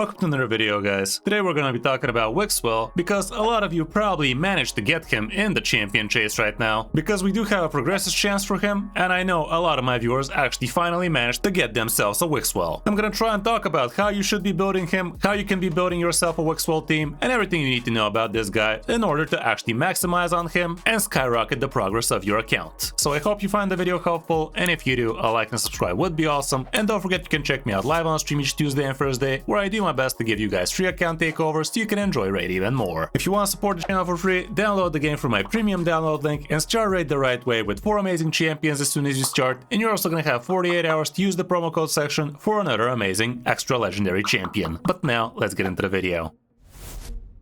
Welcome to another video, guys. Today we're gonna be talking about Wixwell, because a lot of you probably managed to get him in the champion chase right now, because we do have a progressive chance for him, and I know a lot of my viewers actually finally managed to get themselves a Wixwell. I'm gonna try and talk about how you should be building him, how you can be building yourself a Wixwell team, and everything you need to know about this guy in order to actually maximize on him and skyrocket the progress of your account. So I hope you find the video helpful, and if you do, a like and subscribe would be awesome. And don't forget you can check me out live on stream each Tuesday and Thursday, where I do my best to give you guys free account takeovers so you can enjoy Raid even more. If you want to support the channel for free, download the game from my premium download link and start Raid the right way with 4 amazing champions as soon as you start, and you're also gonna have 48 hours to use the promo code section for another amazing extra legendary champion. But now, let's get into the video.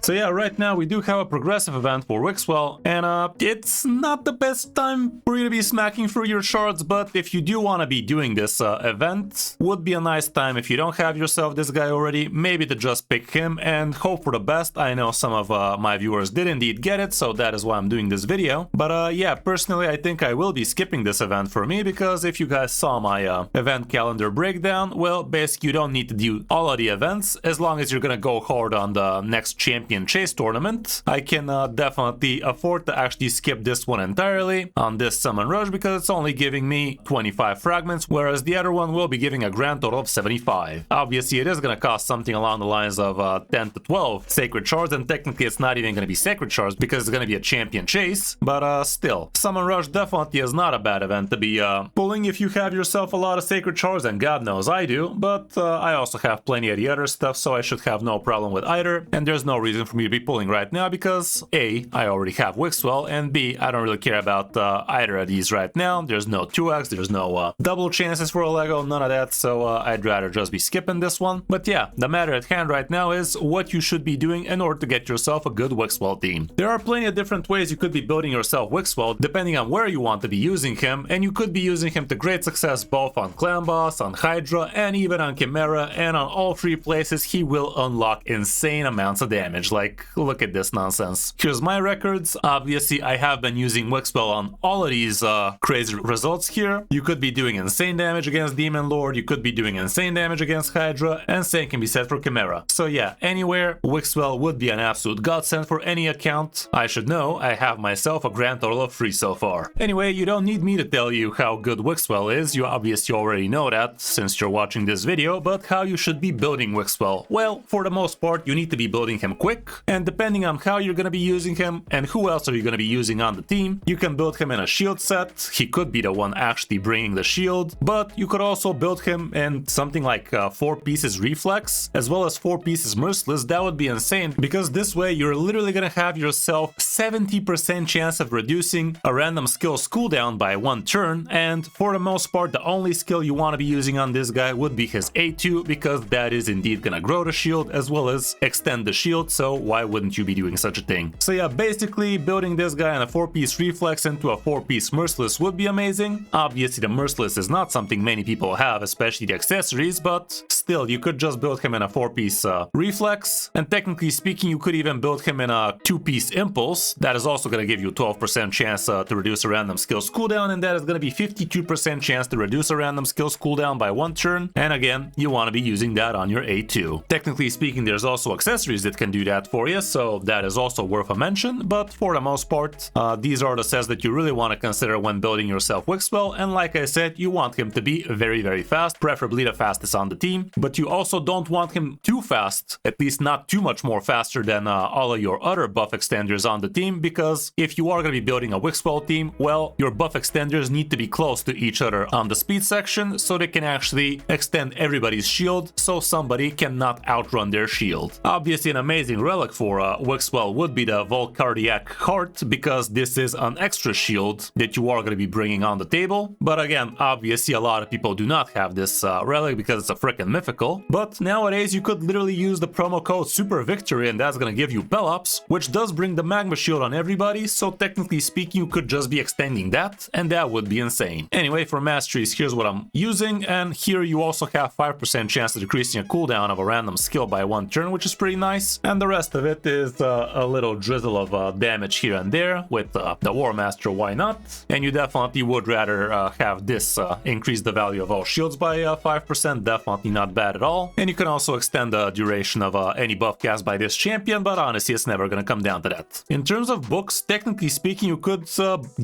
So yeah, right now we do have a progressive event for Wixwell, and it's not the best time for you to be smacking through your shards, but if you do want to be doing this event, would be a nice time if you don't have yourself this guy already, maybe to just pick him and hope for the best. I know some of my viewers did indeed get it, so that is why I'm doing this video. But yeah, personally I think I will be skipping this event for me, because if you guys saw my event calendar breakdown, well, basically you don't need to do all of the events as long as you're gonna go hard on the next champion chase tournament. I can definitely afford to actually skip this one entirely on this summon rush, because it's only giving me 25 fragments, whereas the other one will be giving a grand total of 75. Obviously it is going to cost something along the lines of 10 to 12 sacred shards, and technically it's not even going to be sacred shards because it's going to be a champion chase, but still, summon rush definitely is not a bad event to be pulling if you have yourself a lot of sacred shards, and God knows I do, but I also have plenty of the other stuff, so I should have no problem with either, and there's no reason for me to be pulling right now, because A, I already have Wixwell, and B, I don't really care about either of these right now. There's no 2x, there's no double chances for a Lego, none of that, so I'd rather just be skipping this one. But yeah, the matter at hand right now is what you should be doing in order to get yourself a good Wixwell team. There are plenty of different ways you could be building yourself Wixwell, depending on where you want to be using him, and you could be using him to great success both on Clan Boss, on Hydra, and even on Chimera, and on all 3 places he will unlock insane amounts of damage. Like, look at this nonsense. Here's my records. Obviously, I have been using Wixwell on all of these crazy results here. You could be doing insane damage against Demon Lord, you could be doing insane damage against Hydra, and same can be said for Chimera. So yeah, anywhere, Wixwell would be an absolute godsend for any account. I should know, I have myself a grand total of 3 so far. Anyway, you don't need me to tell you how good Wixwell is, you obviously already know that since you're watching this video, but how you should be building Wixwell? Well, for the most part, you need to be building him quick, and depending on how you're going to be using him and who else are you going to be using on the team, you can build him in a shield set. He could be the one actually bringing the shield, but you could also build him in something like 4 pieces reflex as well as 4 pieces merciless. That would be insane, because this way you're literally going to have yourself 70% chance of reducing a random skill's cooldown by 1 turn, and for the most part the only skill you want to be using on this guy would be his A2, because that is indeed going to grow the shield as well as extend the shield, so why wouldn't you be doing such a thing? So yeah, basically building this guy in a 4-piece reflex into a 4-piece merciless would be amazing. Obviously the merciless is not something many people have, especially the accessories, but still you could just build him in a 4-piece reflex, and technically speaking you could even build him in a 2-piece impulse. That is also going to give you 12% chance to reduce a random skill's cooldown, and that is going to be 52% chance to reduce a random skill's cooldown by 1 turn, and again you want to be using that on your A2. Technically speaking there's also accessories that can do that for you, so that is also worth a mention, but for the most part, these are the sets that you really want to consider when building yourself Wixwell, and like I said, you want him to be very, very fast, preferably the fastest on the team, but you also don't want him too fast, at least not too much more faster than all of your other buff extenders on the team, because if you are going to be building a Wixwell team, well, your buff extenders need to be close to each other on the speed section, so they can actually extend everybody's shield, so somebody cannot outrun their shield. Obviously an amazing relic for Wixwell would be the Volcardiac Heart, because this is an extra shield that you are going to be bringing on the table. But again, obviously a lot of people do not have this relic because it's a freaking mythical. But nowadays you could literally use the promo code Super Victory, and that's going to give you Pelops, which does bring the magma shield on everybody, so technically speaking you could just be extending that, and that would be insane. Anyway, for Masteries, here's what I'm using, and here you also have 5% chance of decreasing a cooldown of a random skill by 1 turn, which is pretty nice, and the rest of it is a little drizzle of damage here and there with the War Master, why not? And you definitely would rather have this increase the value of all shields by 5%, definitely not bad at all. And you can also extend the duration of any buff cast by this champion, but honestly, it's never gonna come down to that. In terms of books, technically speaking, you could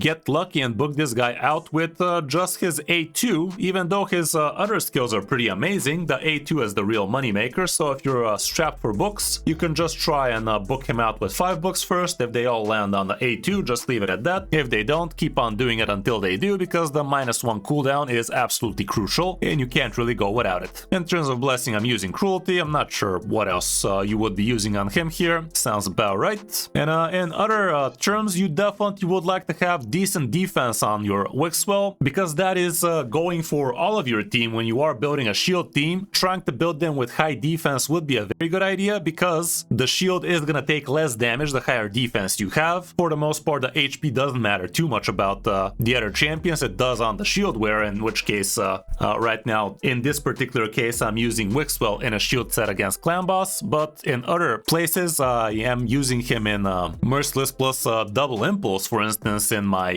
get lucky and book this guy out with just his A2, even though his other skills are pretty amazing. The A2 is the real moneymaker, so if you're strapped for books, you can just try and book him out with 5 books first. If they all land on the A2, just leave it at that. If they don't, keep on doing it until they do, because the -1 cooldown is absolutely crucial, and you can't really go without it. In terms of blessing, I'm using cruelty. I'm not sure what else you would be using on him here. Sounds about right. And in other terms, you definitely would like to have decent defense on your Wixwell, because that is going for all of your team. When you are building a shield team, trying to build them with high defense would be a very good idea, because the shield is gonna take less damage the higher defense you have. For the most part, the HP doesn't matter too much about the other champions. It does on the shield wearer, in which case right now in this particular case I'm using Wixwell in a shield set against Clan Boss, but in other places I am using him in Merciless plus double impulse, for instance, in my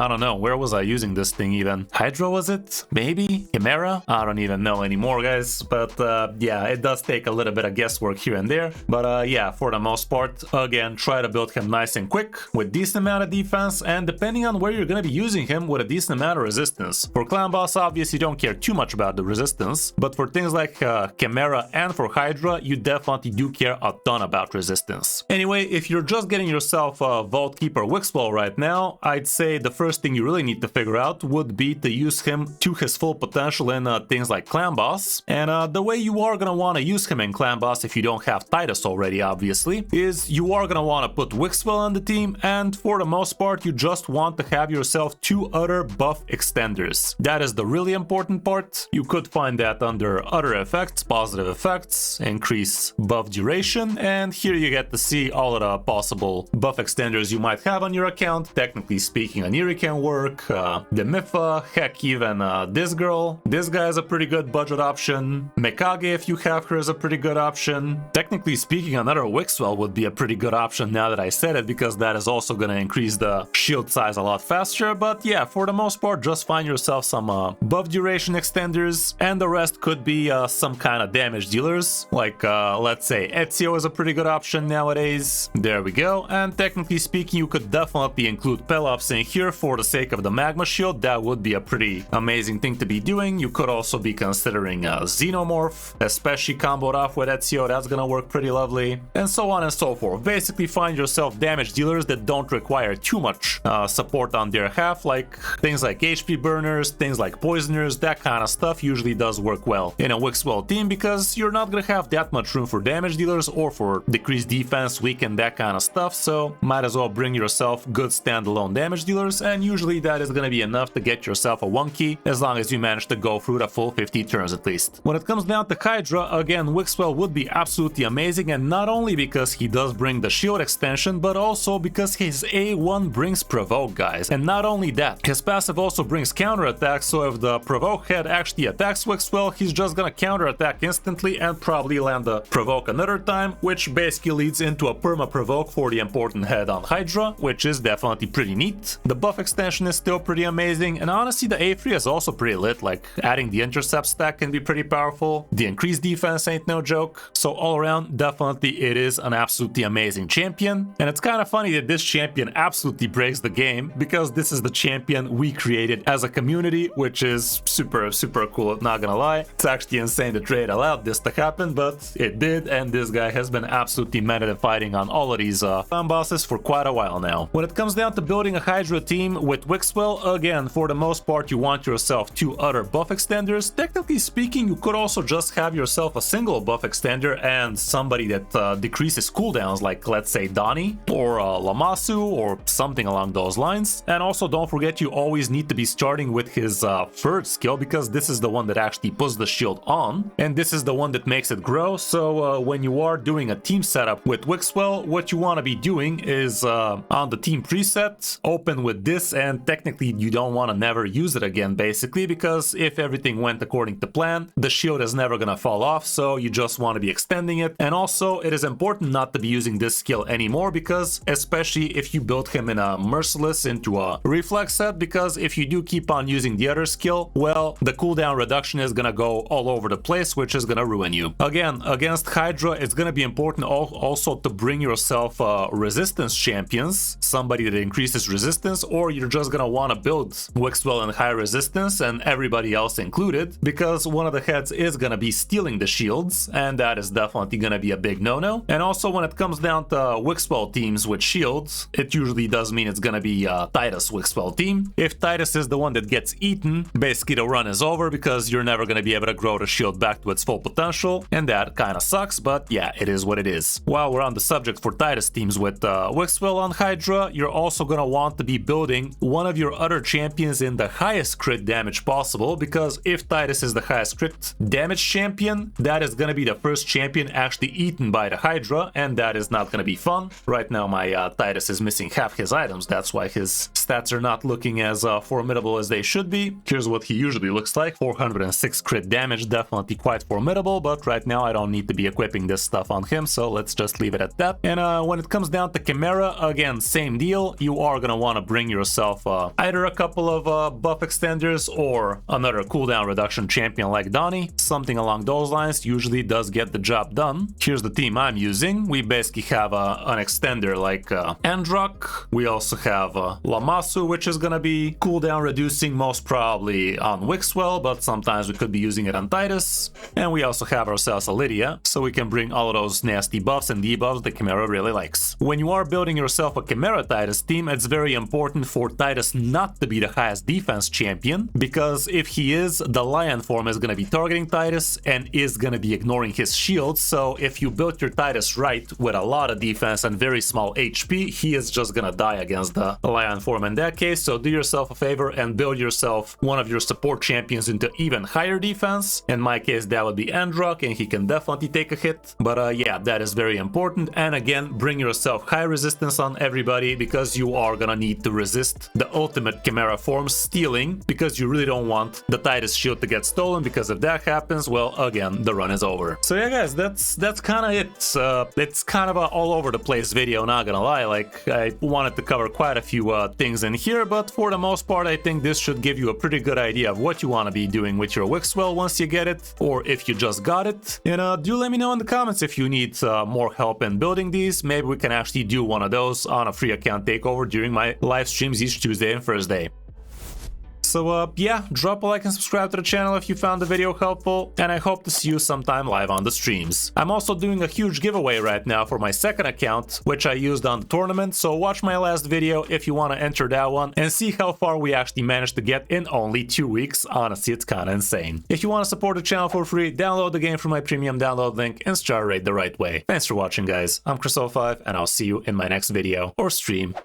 I don't know, where was I using this thing even? Hydra, was it? Maybe? Chimera? I don't even know anymore, guys, but yeah, it does take a little bit of guesswork here and there, but yeah, for the most part, again, try to build him nice and quick with decent amount of defense, and depending on where you're gonna be using him, with a decent amount of resistance. For Clan Boss, obviously, you don't care too much about the resistance, but for things like Chimera and for Hydra, you definitely do care a ton about resistance. Anyway, if you're just getting yourself a Vault Keeper Wixwell right now, I'd say the first thing you really need to figure out would be to use him to his full potential in things like Clan Boss. And the way you are gonna want to use him in Clan Boss, if you don't have Titus already, obviously, is you are gonna want to put Wixwell on the team, and for the most part, you just want to have yourself 2 other buff extenders. That is the really important part. You could find that under other effects, positive effects, increase buff duration, and here you get to see all of the possible buff extenders you might have on your account. Technically speaking, Aniri can work, the Mifa, heck, even this girl. This guy is a pretty good budget option. Mikage, if you have her, is a pretty good option. Technically speaking, another Wixwell would be a pretty good option now that I said it, because that is also going to increase the shield size a lot faster. But yeah, for the most part, just find yourself some buff duration extenders, and the rest could be some kind of damage dealers, like let's say Ezio is a pretty good option nowadays. There we go. And technically speaking, you could definitely include Pelops in here for the sake of the magma shield. That would be a pretty amazing thing to be doing. You could also be considering Xenomorph, especially comboed off with Ezio. That's gonna work pretty lovely, and so on and so forth. Basically, find yourself damage dealers that don't require too much support on their half, like things like HP burners, things like poisoners. That kind of stuff usually does work well in a Wixwell team, because you're not gonna have that much room for damage dealers or for decreased defense, weaken, that kind of stuff, so might as well bring yourself good standalone damage dealers, and usually that is gonna be enough to get yourself a 1 key, as long as you manage to go through the full 50 turns at least. When it comes down to Hydra, again, Wixwell would be absolutely amazing, and not only because he does bring the shield extension, but also because his A1 brings provoke, guys. And not only that, his passive also brings counterattack, so if the provoke head actually attacks Wixwell, he's just gonna counterattack instantly and probably land the provoke another time, which basically leads into a perma provoke for the important head on Hydra, which is definitely pretty neat. The buff extension is still pretty amazing, and honestly the A3 is also pretty lit. Like, adding the intercept stack can be pretty powerful. The increased defense ain't no joke. So all around, definitely it is an absolutely amazing champion. And it's kind of funny that this champion absolutely breaks the game, because this is the champion we created as a community, which is super cool, not gonna lie. It's actually insane that Raid allowed this to happen, but it did, and this guy has been absolutely meta fighting on all of these clan bosses for quite a while now. When it comes down to building a Hydra team with Wixwell, again, for the most part, you want yourself 2 other buff extenders. Technically speaking, you could also just have yourself a single buff extender and somebody that decreases cooldowns, like let's say Donnie or Lamasu or something along those lines. And also don't forget, you always need to be starting with his 3rd skill, because this is the one that actually puts the shield on, and this is the one that makes it grow. So when you are doing a team setup with Wixwell, what you want to be doing is on the team preset, open with this, and technically you don't want to never use it again, basically, because if everything went according to plan, the shield is never gonna fall off, so you just want to be extending it. And also it is important not to be using this skill anymore, because especially if you build him in a Merciless into a reflex set, because if you do keep on using the other skill, well, the cooldown reduction is gonna go all all over the place, which is gonna ruin you. Again, against Hydra, it's gonna be important also to bring yourself resistance champions, somebody that increases resistance, or you're just gonna want to build Wixwell in high resistance and everybody else included, because one of the heads is gonna be stealing the shields, and that is definitely gonna be a big no-no. And also when it comes down to Wixwell teams with shields, it usually does mean it's gonna be Titus Wixwell team. If Titus is the one that gets eaten, basically the run is over because you're never gonna be able to grow the shield back to its full potential, and that kinda sucks, but yeah, it is what it is. While we're on the subject for Titus teams with Wixwell on Hydra, you're also gonna want to be building one of your other champions in the highest crit damage possible, because if Titus is the highest crit damage champion, that is gonna be the first champion actually eaten by the Hydra, and that is not gonna be fun. Right now my Titus is missing half his items, that's why his stats are not looking as formidable as they should be. Here's what he usually looks like: 406 crit damage, definitely quite formidable, but right now I don't need to be equipping this stuff on him, so let's just leave it at that. And when it comes down to Chimera, again, same deal. You are gonna want to bring yourself either a couple of buff extenders or another cooldown reduction champion like Donnie. Something along those lines usually does get the job done. Here's the team I'm using. We basically have an extender like Androck. We also have Lamasu, which is gonna be cooldown reducing most probably on Wixwell, but sometimes we could be using it on Titus. And we also have ourselves a Lydia, so we can bring all of those nasty buffs and debuffs the Chimera really likes. When you are building yourself a Chimera Titus team, it's very important for Titus not to be the highest defense champion, because if he is, the Lion form is gonna be targeting Titus and is gonna be ignoring his shields. So if you build your Titus right with a lot of defense and very small HP, he is just gonna die against the Lion form in that case. So do yourself a favor and build yourself one of your support champions into even higher defense. In my case, that would be Androck, and he can definitely take a hit. But yeah, that is very important. And again, bring yourself high resistance on everybody, because you are gonna need to resist the ultimate Chimera form stealing, because you really don't want the Titus shield to get stolen, because if that happens, well, again, the run is over. So yeah, guys, that's kind of it. It's kind of a all over the place video, not gonna lie. Like, I wanted to cover quite a few things in here, but for the most part, I think this should give you a pretty good idea of what you want to be doing with your Wixwell once you get it, or if you just got it. And do let me know in the comments if you need more help in building these. Maybe we can actually do one of those on a free account takeover during my live streams each Tuesday and Thursday. So yeah, drop a like and subscribe to the channel if you found the video helpful, and I hope to see you sometime live on the streams. I'm also doing a huge giveaway right now for my second account, which I used on the tournament, so watch my last video if you want to enter that one and see how far we actually managed to get in only 2 weeks. Honestly, it's kinda insane. If you want to support the channel for free, download the game from my premium download link and start rate the right way. Thanks for watching, guys. I'm Chris05, and I'll see you in my next video or stream.